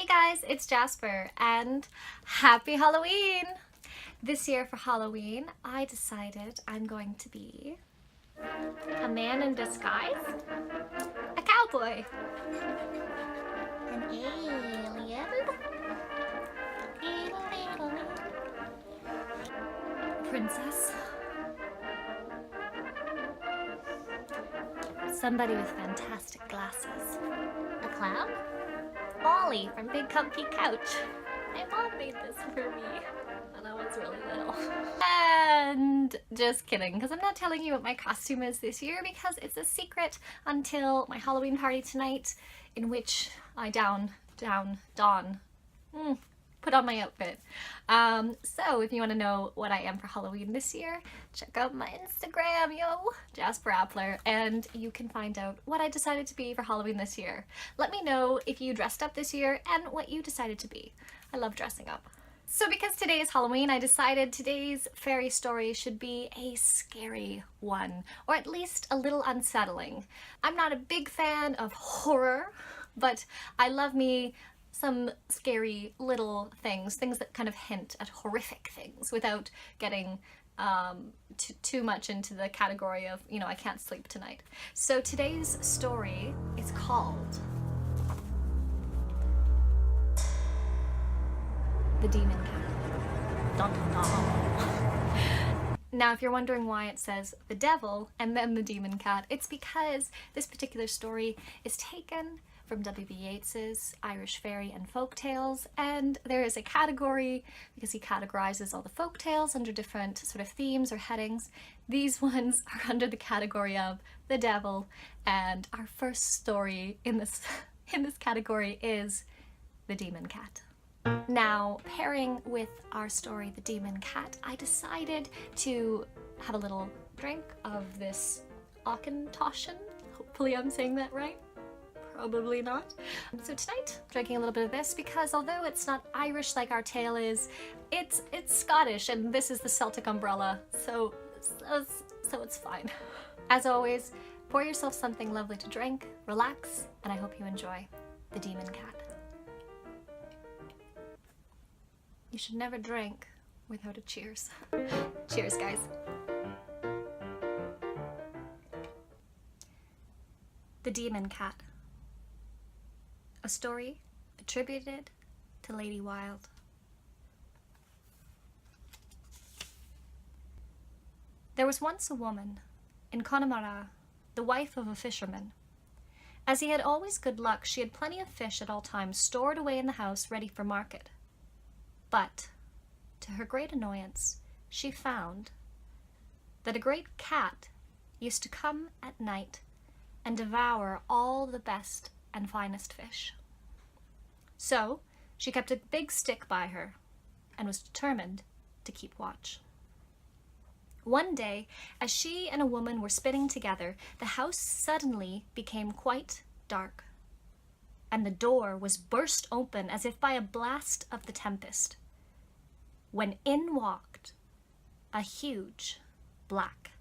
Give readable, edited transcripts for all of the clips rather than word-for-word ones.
Hey guys, it's Jasper and happy Halloween! This year for Halloween, I decided I'm going to be a man in disguise, a cowboy, an alien, a princess, somebody with fantastic glasses, a clown, Molly from Big Comfy Couch. My mom made this for me when I was really little. And just kidding, because I'm not telling you what my costume is this year because it's a secret until my Halloween party tonight, in which I put on my outfit. So if you want to know what I am for Halloween this year, check out my Instagram, Jasper Appler, and you can find out what I decided to be for Halloween this year. Let me know if you dressed up this year and what you decided to be. I love dressing up. So because today is Halloween, I decided today's fairy story should be a scary one, or at least a little unsettling. I'm not a big fan of horror, but I love me some scary little things that kind of hint at horrific things without getting too much into the category of, I can't sleep tonight. So today's story is called The Demon Cat. Dun, dun, dun. Now, if you're wondering why it says the devil and then the demon cat, it's because this particular story is taken from W.B. Yeats's Irish Fairy and Folk Tales, and there is a category because he categorizes all the folk tales under different sort of themes or headings. These ones are under the category of the devil, and our first story in this category is The Demon Cat. Now, pairing with our story, The Demon Cat, I decided to have a little drink of this Auchentoshan. Hopefully I'm saying that right. Probably not. So tonight, drinking a little bit of this because although it's not Irish like our tale is, it's Scottish, and this is the Celtic umbrella, so it's fine. As always, pour yourself something lovely to drink, relax, and I hope you enjoy The Demon Cat. You should never drink without a cheers. Cheers, guys. The Demon Cat. A story attributed to Lady Wilde. There was once a woman in Connemara, the wife of a fisherman. As he had always good luck, she had plenty of fish at all times stored away in the house ready for market. But, to her great annoyance, she found that a great cat used to come at night and devour all the best and finest fish. So she kept a big stick by her and was determined to keep watch. One day, as she and a woman were spinning together, the house suddenly became quite dark, and the door was burst open as if by a blast of the tempest, when in walked a huge black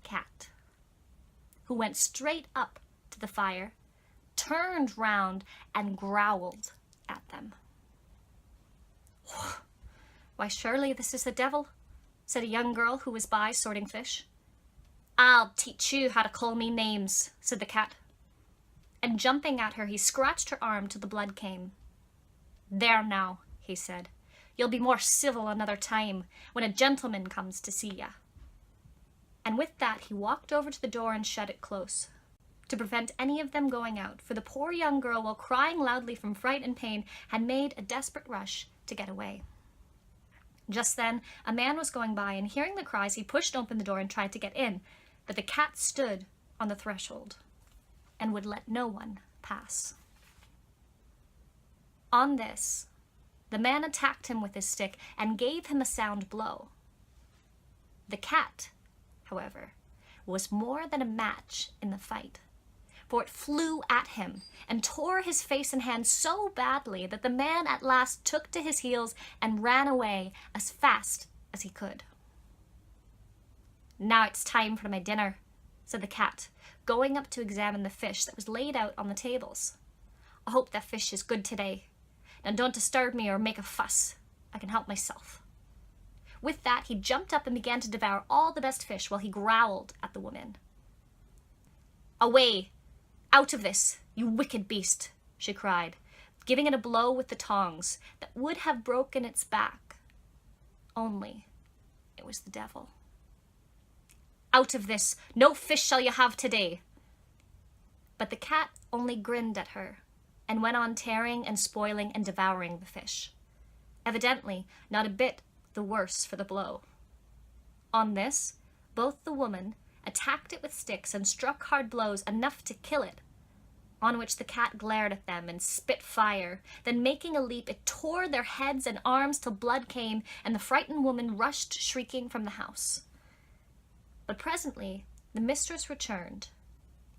cat, who went straight up to the fire, turned round and growled at them. "Why, surely this is the devil," said a young girl who was by sorting fish. "I'll teach you how to call me names," said the cat. And jumping at her, he scratched her arm till the blood came. "There now," he said, "you'll be more civil another time, when a gentleman comes to see ya." And with that he walked over to the door and shut it close, to prevent any of them going out, for the poor young girl, while crying loudly from fright and pain, had made a desperate rush to get away. Just then a man was going by, and hearing the cries, he pushed open the door and tried to get in, but the cat stood on the threshold and would let no one pass. On this, the man attacked him with his stick and gave him a sound blow. The cat, however, was more than a match in the fight, for it flew at him and tore his face and hands so badly that the man at last took to his heels and ran away as fast as he could. "Now it's time for my dinner," said the cat, going up to examine the fish that was laid out on the tables. "I hope that fish is good today. Now don't disturb me or make a fuss. I can help myself." With that, he jumped up and began to devour all the best fish while he growled at the woman. "Away! Out of this, you wicked beast!" she cried, giving it a blow with the tongs that would have broken its back. Only it was the devil. "Out of this! No fish shall you have today!" But the cat only grinned at her and went on tearing and spoiling and devouring the fish, evidently not a bit the worse for the blow. On this, both the woman attacked it with sticks and struck hard blows enough to kill it, on which the cat glared at them and spit fire. Then making a leap, it tore their heads and arms till blood came, and the frightened woman rushed shrieking from the house. But presently the mistress returned,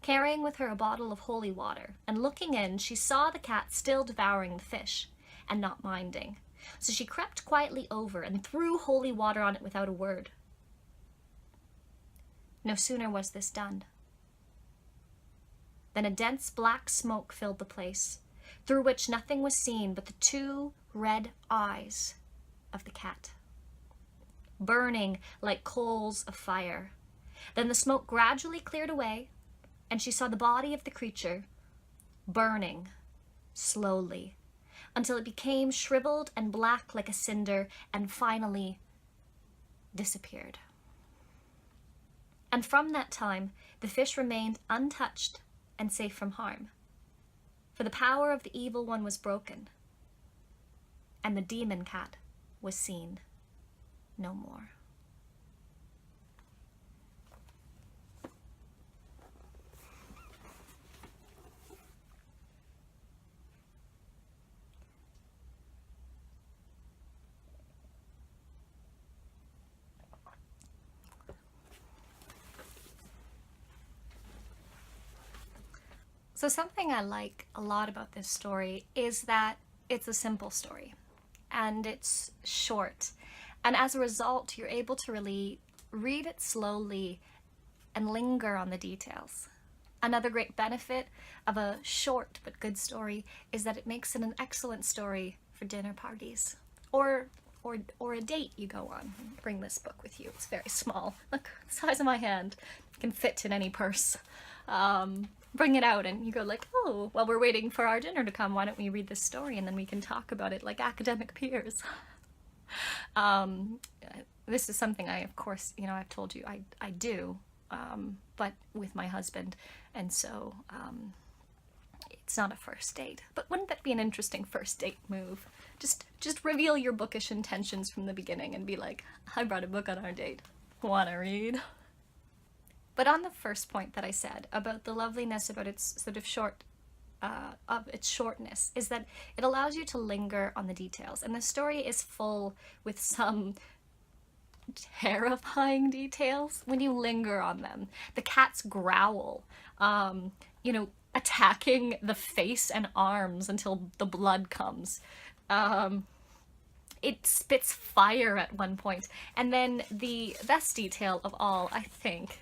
carrying with her a bottle of holy water, and looking in, she saw the cat still devouring the fish, and not minding. So she crept quietly over and threw holy water on it without a word. No sooner was this done than a dense black smoke filled the place, through which nothing was seen but the 2 red eyes of the cat, burning like coals of fire. Then the smoke gradually cleared away, and she saw the body of the creature burning slowly until it became shriveled and black like a cinder, and finally disappeared. And from that time, the fish remained untouched and safe from harm, for the power of the evil one was broken, and the demon cat was seen no more. So something I like a lot about this story is that it's a simple story and it's short. And as a result, you're able to really read it slowly and linger on the details. Another great benefit of a short but good story is that it makes it an excellent story for dinner parties or a date you go on. Bring this book with you. It's very small. Look, the size of my hand. It can fit in any purse. Bring it out and you go like, oh, while we're waiting for our dinner to come, why don't we read this story and then we can talk about it like academic peers. This is something I, of course, I've told you I do, but with my husband, and so it's not a first date. But wouldn't that be an interesting first date move? Just reveal your bookish intentions from the beginning and be like, I brought a book on our date. Wanna read? But on the first point that I said about the loveliness about its sort of of its shortness, is that it allows you to linger on the details. And the story is full with some terrifying details when you linger on them. The cat's growl, attacking the face and arms until the blood comes. It spits fire at one point. And then the best detail of all, I think,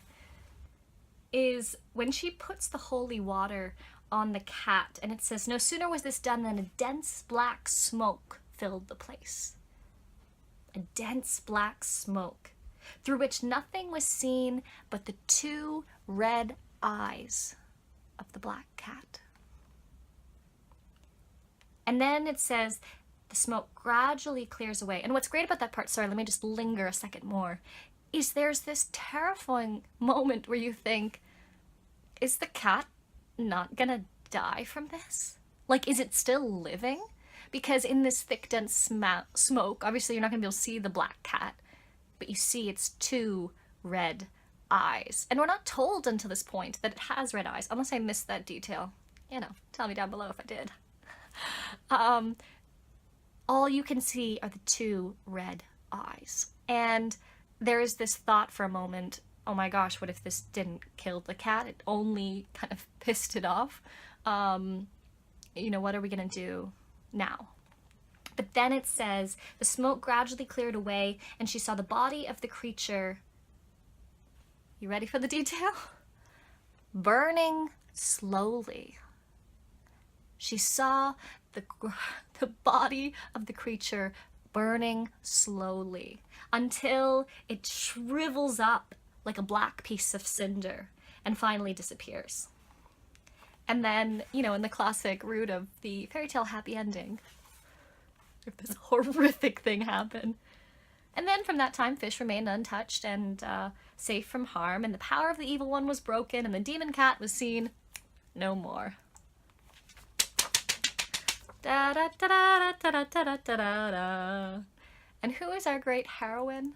is when she puts the holy water on the cat, and it says, no sooner was this done than a dense black smoke filled the place. A dense black smoke, through which nothing was seen but the 2 red eyes of the black cat. And then it says, the smoke gradually clears away. And what's great about that part, sorry, let me just linger a second more, is there's this terrifying moment where you think, is the cat not gonna die from this? Like, is it still living? Because in this thick, dense smoke, obviously you're not gonna be able to see the black cat, but you see its 2 red eyes. And we're not told until this point that it has red eyes, unless I missed that detail. Tell me down below if I did. All you can see are the 2 red eyes. And there is this thought for a moment, oh my gosh, what if this didn't kill the cat? It only kind of pissed it off. What are we gonna do now? But then it says, the smoke gradually cleared away and she saw the body of the creature. You ready for the detail? Burning slowly. She saw the the body of the creature burning slowly until it shrivels up like a black piece of cinder and finally disappears. And then, you know, in the classic route of the fairy tale happy ending, if this horrific thing happened. And then from that time, fish remained untouched and safe from harm, and the power of the evil one was broken, and the demon cat was seen no more. Da da da da da da da da da da. And who is our great heroine?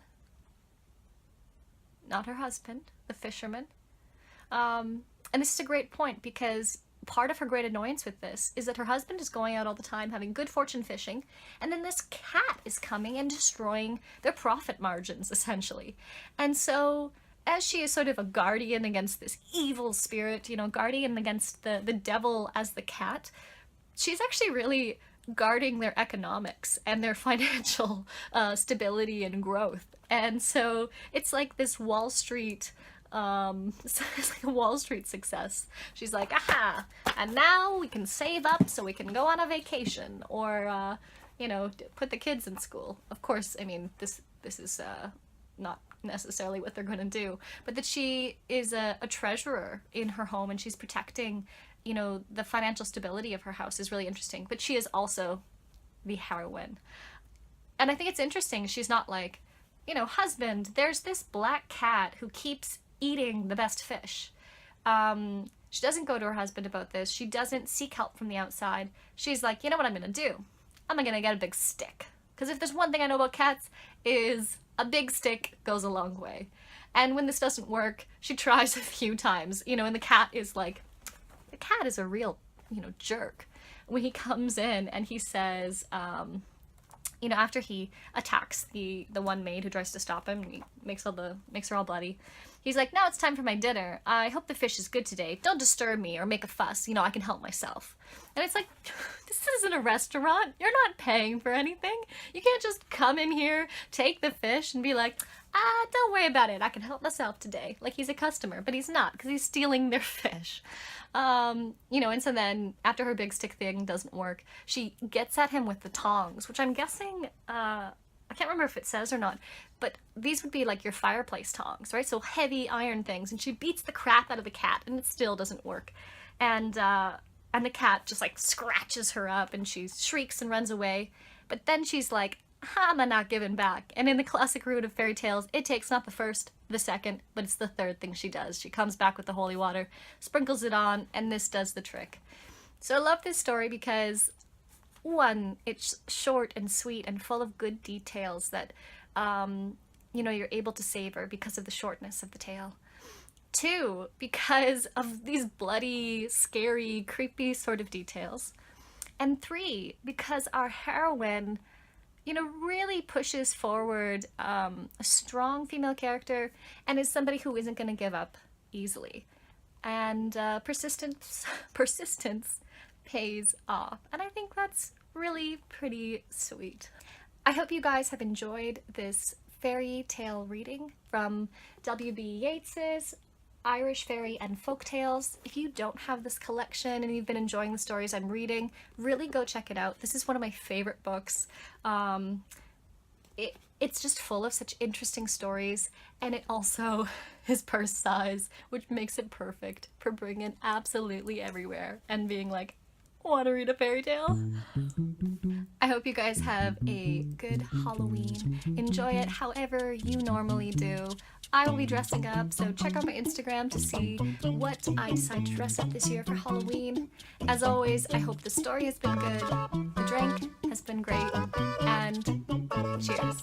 Not her husband, the fisherman. And this is a great point, because part of her great annoyance with this is that her husband is going out all the time having good fortune fishing, and then this cat is coming and destroying their profit margins, essentially. And so, as she is sort of a guardian against this evil spirit, you know, guardian against the devil as the cat, she's actually really guarding their economics and their financial stability and growth. And so it's like this Wall Street, it's like a Wall Street success. She's like, aha, and now we can save up so we can go on a vacation, or you know, put the kids in school. Of course, I mean, this is not necessarily what they're going to do, but that she is a treasurer in her home, and she's protecting, you know, the financial stability of her house is really interesting. But she is also the heroine. And I think it's interesting, she's not like, you know, husband, there's this black cat who keeps eating the best fish. She doesn't go to her husband about this. She doesn't seek help from the outside. She's like, you know what I'm gonna do? I'm gonna get a big stick. Because if there's one thing I know about cats, is a big stick goes a long way. And when this doesn't work, she tries a few times, you know, and the cat is like, the cat is a real, you know, jerk. When he comes in and he says, you know, after he attacks the one maid who tries to stop him, he makes her all bloody. He's like, now it's time for my dinner. I hope the fish is good today. Don't disturb me or make a fuss. You know, I can help myself. And it's like, this isn't a restaurant. You're not paying for anything. You can't just come in here, take the fish, and be like, don't worry about it. I can help myself today. Like he's a customer, but he's not, because he's stealing their fish. You know, and so then after her big stick thing doesn't work, she gets at him with the tongs, which I'm guessing, I can't remember if it says or not, but these would be like your fireplace tongs, right? So heavy iron things, and she beats the crap out of the cat, and it still doesn't work. And the cat just like scratches her up, and she shrieks and runs away. But then she's like, I'm not giving back. And in the classic route of fairy tales, it takes not the first, the second, but it's the third thing she does. She comes back with the holy water, sprinkles it on, and this does the trick. So I love this story because, one, it's short and sweet and full of good details that, you know, you're able to savor because of the shortness of the tale. Two, because of these bloody, scary, creepy sort of details. And three, because our heroine, you know, really pushes forward a strong female character and is somebody who isn't going to give up easily. And persistence pays off. And I think that's really pretty sweet. I hope you guys have enjoyed this fairy tale reading from W.B. Yeats's Irish Fairy and Folk Tales. If you don't have this collection and you've been enjoying the stories I'm reading, really go check it out. This is one of my favorite books. It's just full of such interesting stories, and it also is purse size, which makes it perfect for bringing absolutely everywhere and being like, want to read a fairy tale? I hope you guys have a good Halloween. Enjoy it however you normally do. I will be dressing up, so check out my Instagram to see what I decide to dress up this year for Halloween. As always, I hope the story has been good, the drink has been great, and cheers.